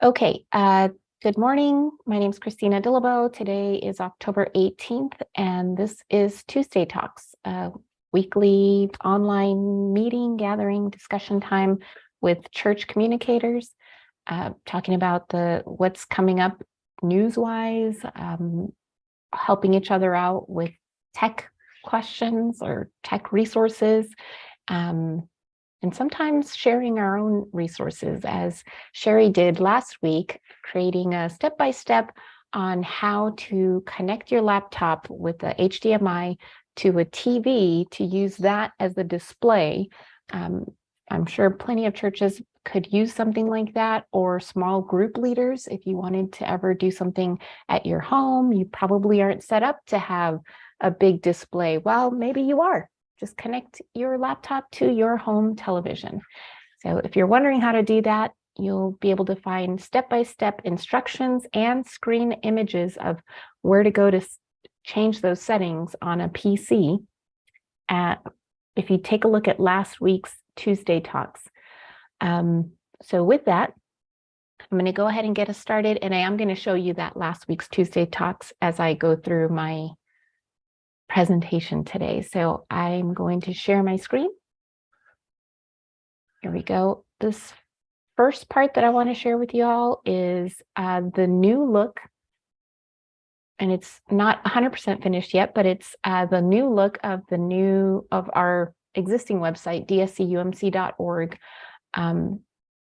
Okay, good morning. My name is Christina Dillabo. Today is October 18th, and this is Tuesday Talks, a weekly online meeting, gathering, discussion time with church communicators, talking about what's coming up news-wise, helping each other out with tech questions or tech resources. And sometimes sharing our own resources, as Sherry did last week, creating a step-by-step on how to connect your laptop with the HDMI to a TV to use that as the display. I'm sure plenty of churches could use something like that, or small group leaders. If you wanted to ever do something at your home, you probably aren't set up to have a big display. Well, maybe you are. Just connect your laptop to your home television. So if you're wondering how to do that, you'll be able to find step-by-step instructions and screen images of where to go to change those settings on a PC. If you take a look at last week's Tuesday Talks. So with that, I'm going to go ahead and get us started, and I am going to show you that last week's Tuesday Talks as I go through my presentation today. So I'm going to share my screen. Here we go. This first part that I want to share with you all is the new look, and it's not 100% finished yet, but it's the new look of our existing website, dscumc.org.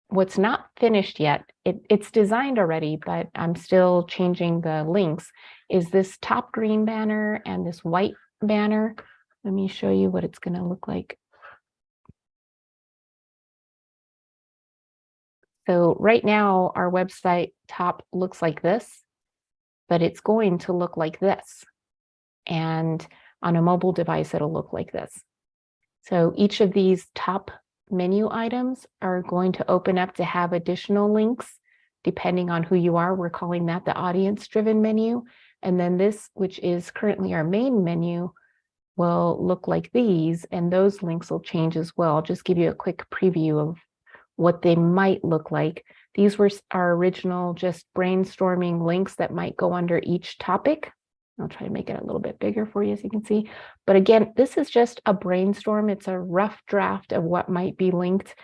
What's not finished yet, it's designed already, but I'm still changing the links, is this top green banner and this white banner. Let me show you what it's going to look like. So right now, our website top looks like this, but it's going to look like this. And on a mobile device, it'll look like this. So each of these top menu items are going to open up to have additional links depending on who you are. We're calling that the audience-driven menu. And then this, which is currently our main menu, will look like these, and those links will change as well. I'll just give you a quick preview of what they might look like. These were our original just brainstorming links that might go under each topic. I'll try to make it a little bit bigger for you so you can see. But again, this is just a brainstorm. It's a rough draft of what might be linked.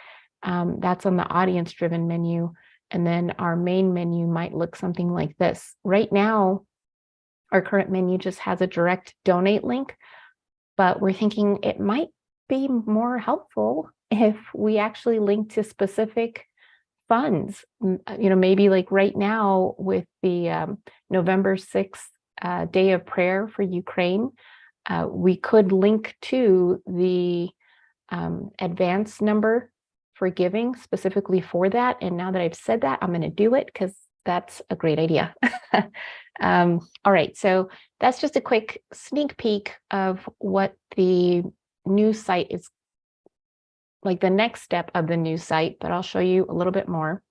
That's on the audience-driven menu. And then our main menu might look something like this. Right now, our current menu just has a direct donate link, but we're thinking it might be more helpful if we actually link to specific funds. Maybe like right now with the November 6th Day of Prayer for Ukraine, we could link to the advance number for giving specifically for that. And now that I've said that, I'm going to do it because that's a great idea. All right, so that's just a quick sneak peek of what the new site is like, the next step of the new site, but I'll show you a little bit more.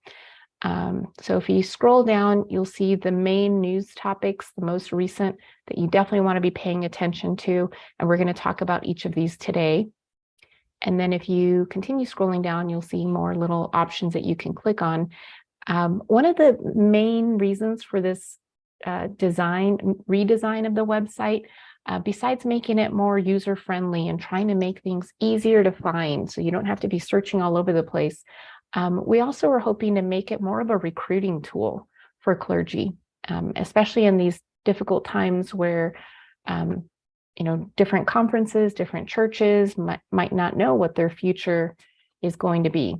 So if you scroll down, you'll see the main news topics, the most recent that you definitely want to be paying attention to. And we're going to talk about each of these today. And then if you continue scrolling down, you'll see more little options that you can click on. One of the main reasons for this redesign of the website, besides making it more user-friendly and trying to make things easier to find so you don't have to be searching all over the place, we also were hoping to make it more of a recruiting tool for clergy, especially in these difficult times where different conferences, different churches might not know what their future is going to be.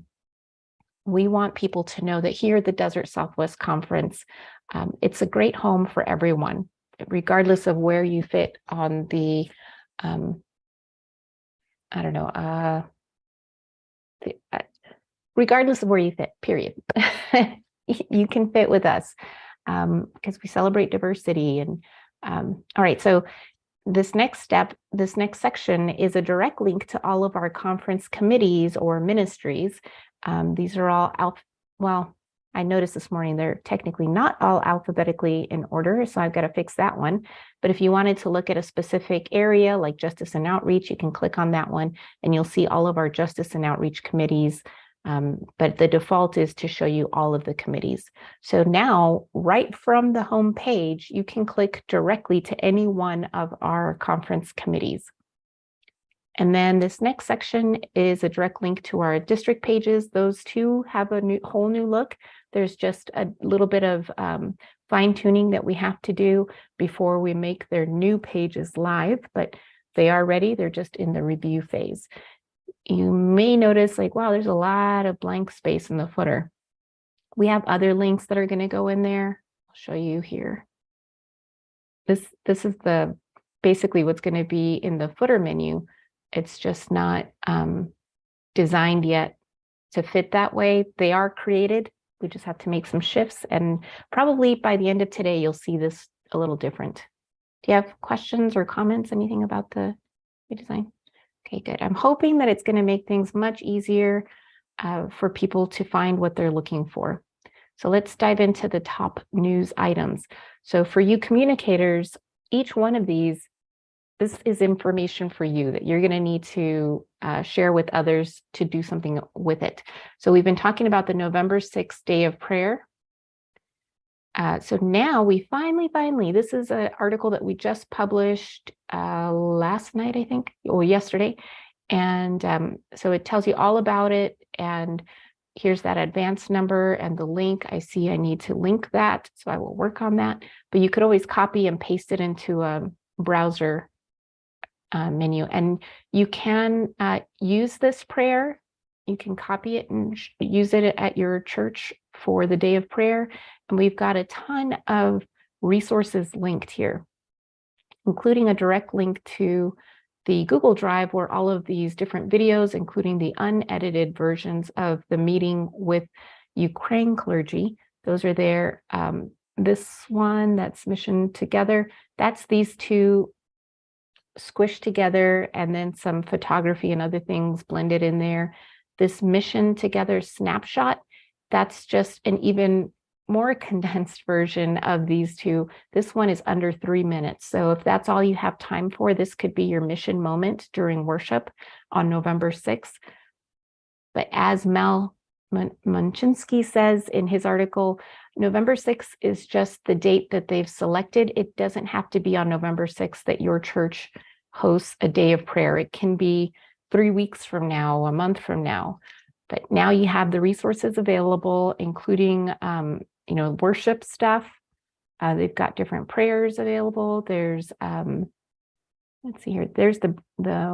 We want people to know that here at the Desert Southwest Conference, it's a great home for everyone, regardless of where you fit on the, regardless of where you fit, period. You can fit with us because we celebrate diversity. And all right, so this next section is a direct link to all of our conference committees or ministries. These are all, I noticed this morning they're technically not all alphabetically in order, so I've got to fix that one. But if you wanted to look at a specific area like Justice and Outreach, you can click on that one and you'll see all of our Justice and Outreach committees But the default is to show you all of the committees. So now, right from the home page, you can click directly to any one of our conference committees. And then this next section is a direct link to our district pages. Those two have a whole new look. There's just a little bit of fine tuning that we have to do before we make their new pages live, but they are ready. They're just in the review phase. You may notice like, wow, there's a lot of blank space in the footer. We have other links that are going to go in there. I'll show you here. This is basically what's going to be in the footer menu. It's just not designed yet to fit that way. They are created. We just have to make some shifts, and probably by the end of today, you'll see this a little different. Do you have questions or comments, anything about the redesign? Okay, good. I'm hoping that it's going to make things much easier for people to find what they're looking for. So let's dive into the top news items. So for you communicators, each one of these, this is information for you that you're going to need to share with others to do something with it. So we've been talking about the November 6th Day of Prayer. So now we finally, this is an article that we just published last night, I think, or yesterday. And so it tells you all about it. And here's that advance number and the link. I see I need to link that, so I will work on that. But you could always copy and paste it into a browser menu. And you can use this prayer. You can copy it and use it at your church for the day of prayer. And we've got a ton of resources linked here, including a direct link to the Google Drive where all of these different videos, including the unedited versions of the meeting with Ukraine clergy, those are there. This one, that's Mission Together, that's these two squished together and then some photography and other things blended in there. This Mission Together snapshot, that's just an even more condensed version of these two. This one is under 3 minutes. So if that's all you have time for, this could be your mission moment during worship on November 6th. But as Mel Munchinsky says in his article, November 6th is just the date that they've selected. It doesn't have to be on November 6th that your church hosts a day of prayer. It can be 3 weeks from now, a month from now. But now you have the resources available, including worship stuff. They've got different prayers available. There's let's see here. There's the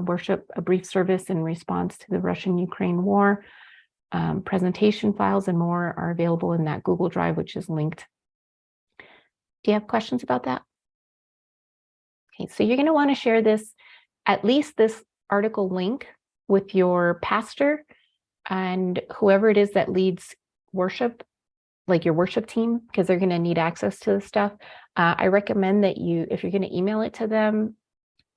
worship, a brief service in response to the Russian-Ukraine war. Presentation files and more are available in that Google Drive, which is linked. Do you have questions about that? Okay, so you're going to want to share this, at least this article link, with your pastor and whoever it is that leads worship, like your worship team, because they're going to need access to this stuff. I recommend that if you're going to email it to them,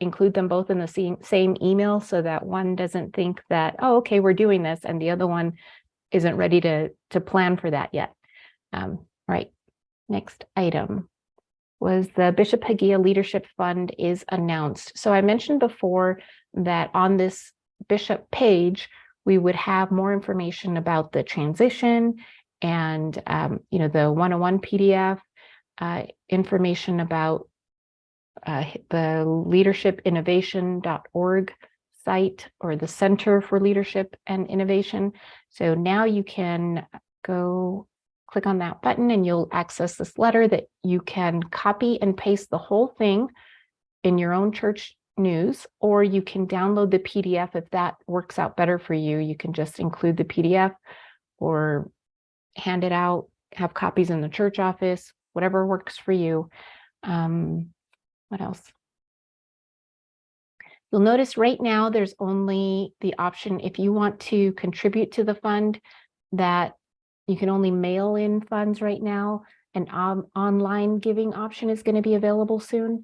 include them both in the same email so that one doesn't think that, oh, okay, we're doing this, and the other one isn't ready to plan for that yet. Right. Next item was the Bishop Hagia Leadership Fund is announced. So I mentioned before that on this Bishop page, we would have more information about the transition and the 101 PDF, information about the leadershipinnovation.org site, or the Center for Leadership and Innovation. So now you can go click on that button and you'll access this letter that you can copy and paste the whole thing in your own church news, or you can download the PDF if that works out better for you. You can just include the PDF or hand it out, have copies in the church office, whatever works for you. What else? You'll notice right now there's only the option, if you want to contribute to the fund, that you can only mail in funds right now. An online giving option is going to be available soon.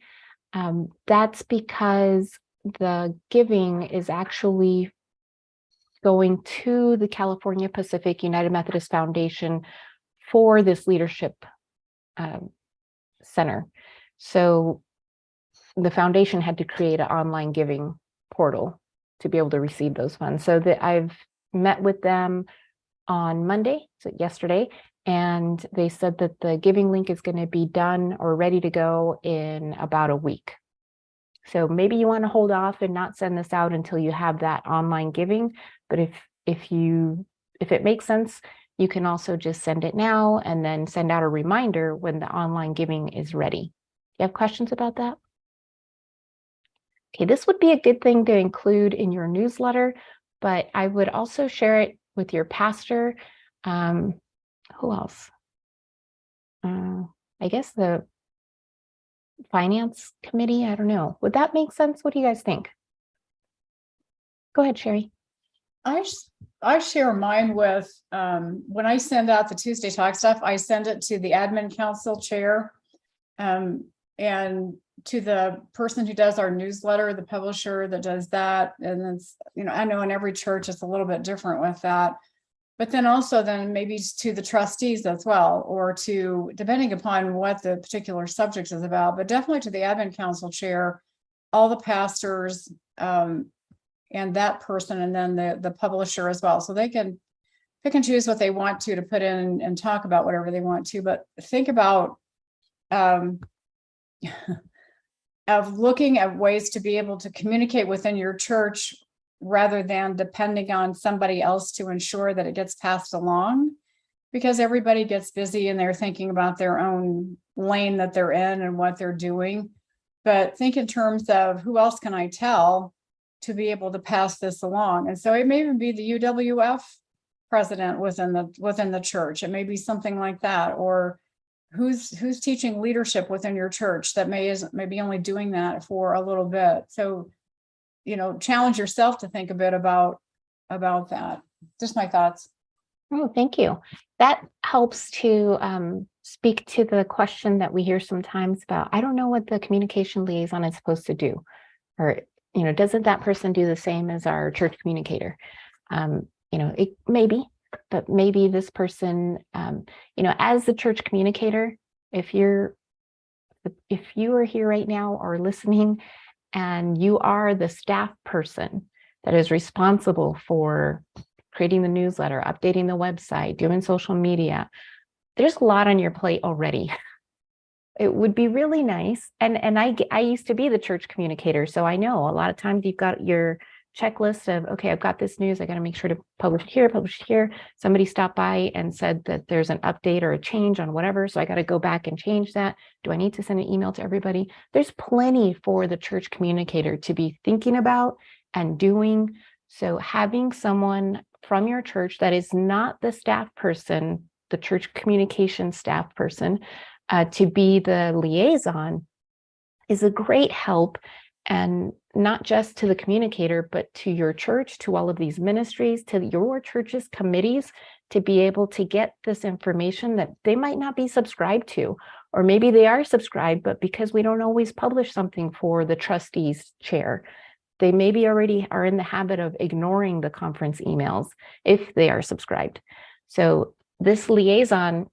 That's because the giving is actually going to the California Pacific United Methodist Foundation for this leadership center. So the foundation had to create an online giving portal to be able to receive those funds. So that I've met with them. on Monday, so yesterday, and they said that the giving link is going to be done or ready to go in about a week. So maybe you want to hold off and not send this out until you have that online giving. But if it makes sense, you can also just send it now and then send out a reminder when the online giving is ready. You have questions about that? Okay, this would be a good thing to include in your newsletter, but I would also share it with your pastor. Who else? I guess the finance committee. I don't know. Would that make sense? What do you guys think? Go ahead, Sherry. I share mine with, when I send out the Tuesday Talk stuff, I send it to the admin council chair, and to the person who does our newsletter, the publisher that does that. And it's, I know in every church it's a little bit different with that. But then also then maybe to the trustees as well, or to, depending upon what the particular subject is about, but definitely to the admin council chair, all the pastors, and that person, and then the publisher as well. So they can pick and choose what they want to put in and talk about whatever they want to, but think about of looking at ways to be able to communicate within your church rather than depending on somebody else to ensure that it gets passed along, because everybody gets busy and they're thinking about their own lane that they're in and what they're doing. But think in terms of who else can I tell to be able to pass this along. And so it may even be the UWF president within the church. It may be something like that, or who's teaching leadership within your church that may be only doing that for a little bit. So, challenge yourself to think a bit about that. Just my thoughts. Oh, thank you. That helps to speak to the question that we hear sometimes about, I don't know what the communication liaison is supposed to do, or doesn't that person do the same as our church communicator? It maybe, but maybe this person, as the church communicator, if you are here right now or listening, and you are the staff person that is responsible for creating the newsletter, updating the website, doing social media, there's a lot on your plate already. It would be really nice. And I used to be the church communicator, so I know a lot of times you've got your checklist of, okay, I've got this news, I got to make sure to publish here. Somebody stopped by and said that there's an update or a change on whatever, so I got to go back and change that. Do I need to send an email to everybody? There's plenty for the church communicator to be thinking about and doing. So having someone from your church that is not the staff person, the church communication staff person, to be the liaison is a great help, and not just to the communicator, but to your church, to all of these ministries, to your church's committees, to be able to get this information that they might not be subscribed to, or maybe they are subscribed, but because we don't always publish something for the trustees chair, they maybe already are in the habit of ignoring the conference emails if they are subscribed. So this liaison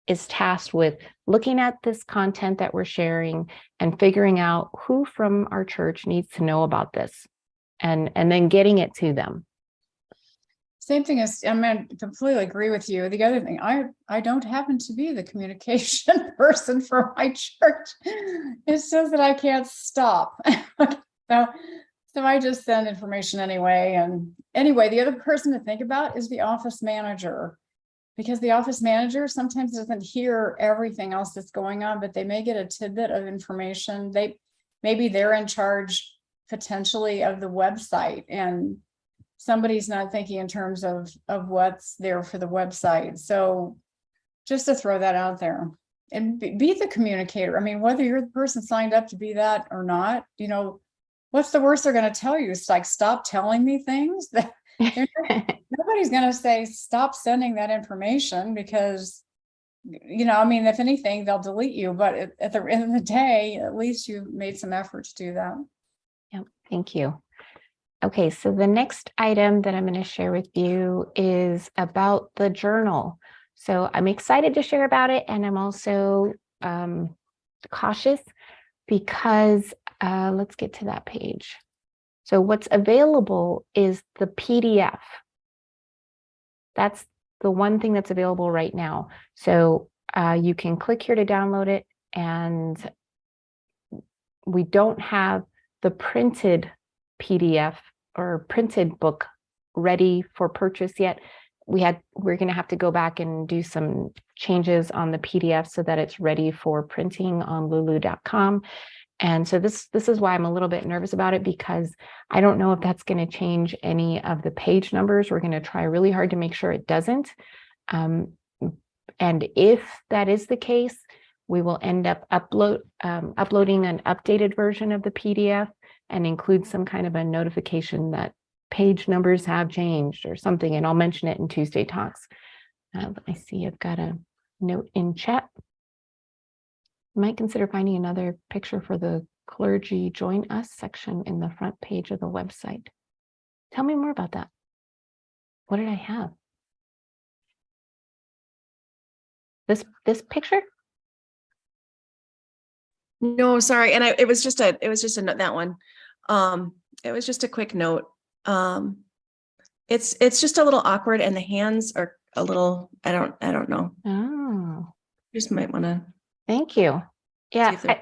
is tasked with looking at this content that we're sharing and figuring out who from our church needs to know about this, and then getting it to them. Same thing as, I completely agree with you. The other thing, I don't happen to be the communication person for my church. It says that I can't stop. So I just send information anyway. And anyway, the other person to think about is the office manager, because the office manager sometimes doesn't hear everything else that's going on, but they may get a tidbit of information. Maybe they're in charge potentially of the website, and somebody's not thinking in terms of what's there for the website. So just to throw that out there, and be the communicator. Whether you're the person signed up to be that or not, what's the worst they're going to tell you? It's like, stop telling me things. That nobody's going to say, stop sending that information, because, if anything, they'll delete you. But at the end of the day, at least you've made some effort to do that. Yeah, thank you. Okay, so the next item that I'm going to share with you is about the journal. So I'm excited to share about it, and I'm also cautious because let's get to that page. So what's available is the PDF. That's the one thing that's available right now. So you can click here to download it, and we don't have the printed PDF or printed book ready for purchase yet. We're going to have to go back and do some changes on the PDF so that it's ready for printing on lulu.com. And so this is why I'm a little bit nervous about it, because I don't know if that's going to change any of the page numbers. We're going to try really hard to make sure it doesn't. And if that is the case, we will end up uploading an updated version of the PDF and include some kind of a notification that page numbers have changed or something, and I'll mention it in Tuesday Talks. I see I've got a note in chat. Might consider finding another picture for the clergy join us section in the front page of the website. Tell me more about that. What did I have? This picture? No, sorry. And it was just a note, that one. It was just a quick note. It's just a little awkward, and the hands are a little, I don't know. Oh, Just might want to. thank you. Yeah. See if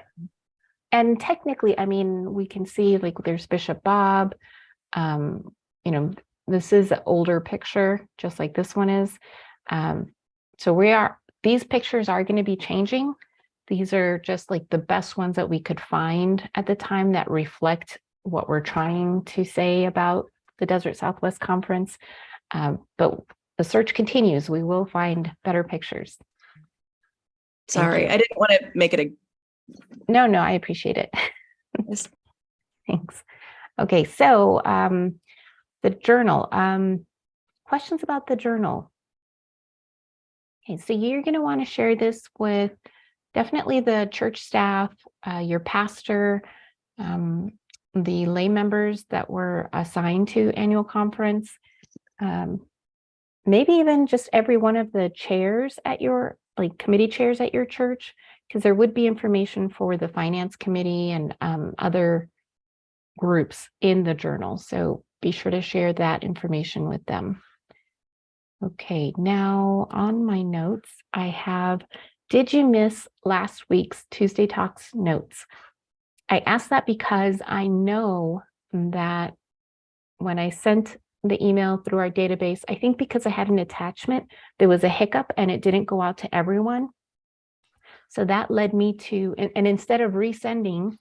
And technically, I mean, we can see like there's Bishop Bob. You know, this is an older picture, just like this one is. So these pictures are going to be changing. These are just like the best ones that we could find at the time that reflect what we're trying to say about the Desert Southwest Conference. But the search continues. We will find better pictures. Sorry, I didn't want to make it a. No, I appreciate it. Yes. Thanks. Okay, so the journal. Questions about the journal. Okay, so you're going to want to share this with definitely the church staff, your pastor, the lay members that were assigned to annual conference, maybe even just every one of the chairs at your, like committee chairs at your church, because there would be information for the finance committee and other groups in the journal. So be sure to share that information with them. Okay, now on my notes, I have, did you miss last week's Tuesday Talks notes? I asked that because I know that when I sent the email through our database, I think because I had an attachment, there was a hiccup and it didn't go out to everyone. So that led me to, and instead of resending,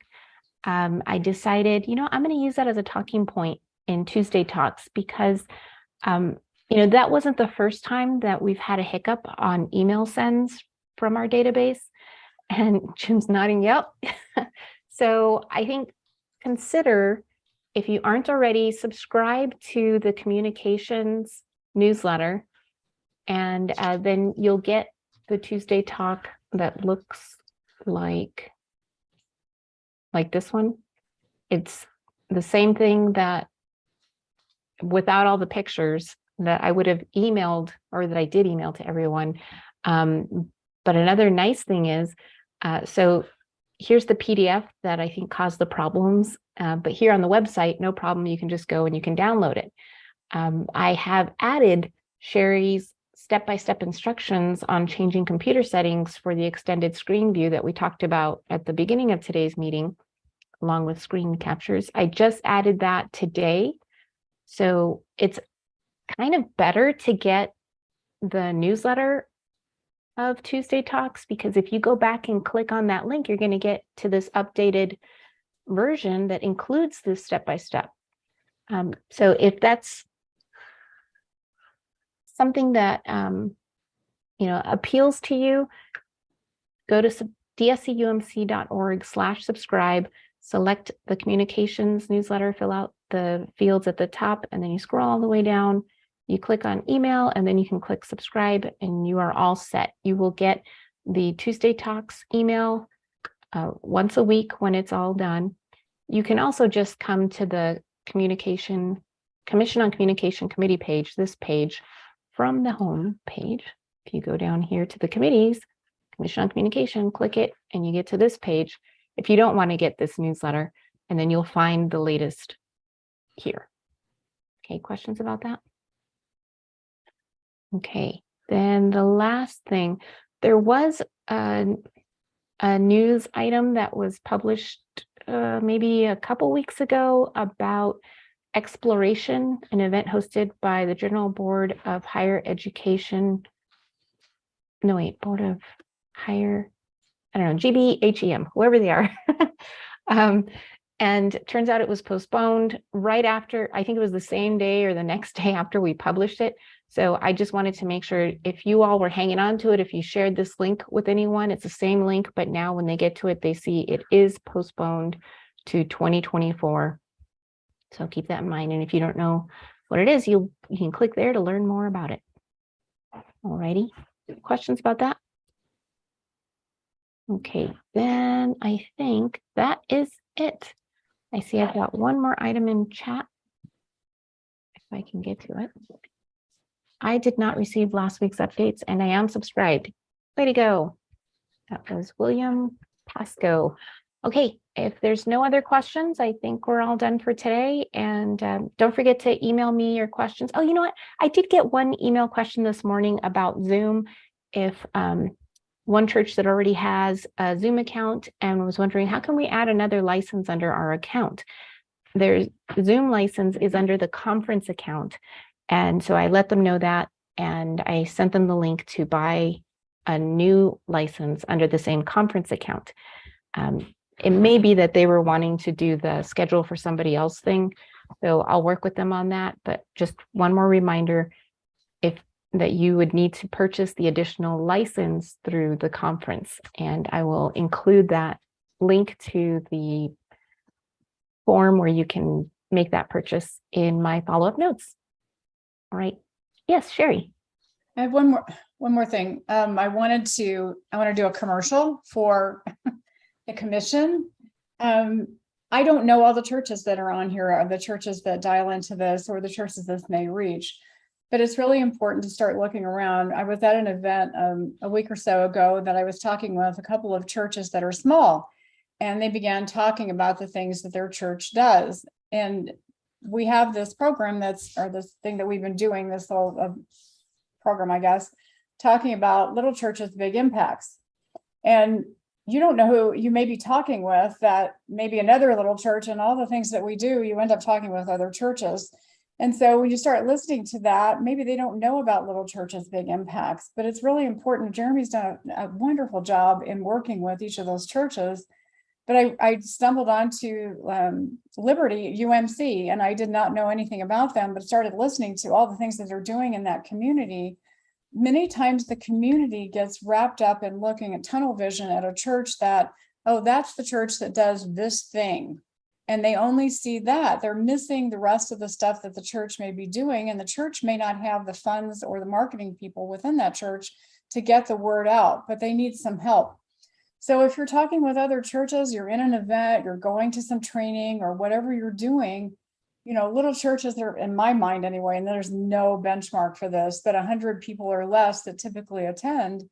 I decided, I'm going to use that as a talking point in Tuesday Talks, because, that wasn't the first time that we've had a hiccup on email sends from our database. And Jim's nodding, yep. So I think consider, if you aren't already, subscribe to the communications newsletter, and then you'll get the Tuesday Talk that looks like this one. It's the same thing that without all the pictures that I would have emailed, or that I did email to everyone. But another nice thing is, so here's the PDF that I think caused the problems. But here on the website, no problem. You can just go and you can download it. I have added Sherry's step-by-step instructions on changing computer settings for the extended screen view that we talked about at the beginning of today's meeting, along with screen captures. I just added that today. So it's kind of better to get the newsletter of Tuesday Talks, because if you go back and click on that link, you're going to get to this updated version that includes this step-by-step. So if that's something that appeals to you, go to dscumc.org/subscribe, select the communications newsletter, fill out the fields at the top, and then you scroll all the way down. You click on email, and then you can click subscribe, and you are all set. You will get the Tuesday Talks email once a week when it's all done. You can also just come to the Commission on Communication Committee page, this page, from the home page. If you go down here to the committees, Commission on Communication, click it, and you get to this page if you don't want to get this newsletter, and then you'll find the latest here. Okay, questions about that? Okay, Then the last thing, there was a news item that was published maybe a couple weeks ago about Exploration, an event hosted by the General Board of Higher Education. No, wait, Board of Higher, I don't know, GBHEM, whoever they are. And it turns out it was postponed right after, I think it was the same day or the next day after we published it. So I just wanted to make sure if you all were hanging on to it, if you shared this link with anyone, it's the same link, but now when they get to it, they see it is postponed to 2024. So keep that in mind. And if you don't know what it is, you can click there to learn more about it. All righty. Questions about that? Okay, then I think that is it. I see I've got one more item in chat. If I can get to it. I did not receive last week's updates and I am subscribed. Way to go. That was William Pasco. Okay, if there's no other questions, I think we're all done for today. And don't forget to email me your questions. Oh, you know what? I did get one email question this morning about Zoom. If one church that already has a Zoom account and was wondering, how can we add another license under our account? There's Zoom license is under the conference account. And so I let them know that, and I sent them the link to buy a new license under the same conference account. It may be that they were wanting to do the schedule for somebody else thing. So I'll work with them on that. But just one more reminder, that you would need to purchase the additional license through the conference. And I will include that link to the form where you can make that purchase in my follow-up notes. All right. Yes, Sherry. I have one more thing. I want to do a commercial for the commission. I don't know all the churches that are on here, or the churches that dial into this, or the churches this may reach, but it's really important to start looking around. I was at an event a week or so ago that I was talking with a couple of churches that are small, and they began talking about the things that their church does. And we have this program this thing that we've been doing, this whole program, I guess, talking about little churches, big impacts. And you don't know who you may be talking with, that maybe another little church, and all the things that we do, you end up talking with other churches. And so when you start listening to that, maybe they don't know about little churches, big impacts, but it's really important. Jeremy's done a wonderful job in working with each of those churches. But I stumbled onto Liberty UMC, and I did not know anything about them, but started listening to all the things that they're doing in that community. Many times the community gets wrapped up in looking at tunnel vision at a church that, oh, that's the church that does this thing. And they only see that. They're missing the rest of the stuff that the church may be doing. And the church may not have the funds or the marketing people within that church to get the word out, but they need some help. So if you're talking with other churches, you're in an event, you're going to some training or whatever you're doing, you know, little churches are, in my mind anyway, and there's no benchmark for this, but 100 people or less that typically attend,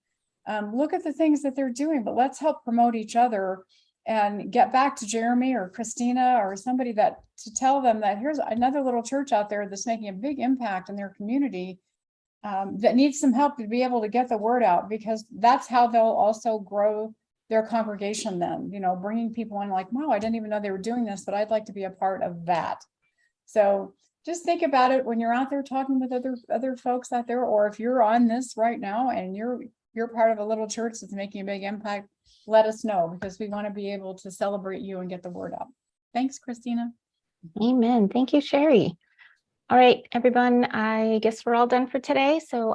look at the things that they're doing, but let's help promote each other and get back to Jeremy or Christina or somebody that to tell them that here's another little church out there that's making a big impact in their community that needs some help to be able to get the word out, because that's how they'll also grow their congregation then, you know, bringing people in like, wow, I didn't even know they were doing this, but I'd like to be a part of that. So just think about it when you're out there talking with other folks out there, or if you're on this right now and you're part of a little church that's making a big impact, let us know, because we want to be able to celebrate you and get the word out. Thanks, Christina. Amen. Thank you, Sherry. All right, everyone, I guess we're all done for today. So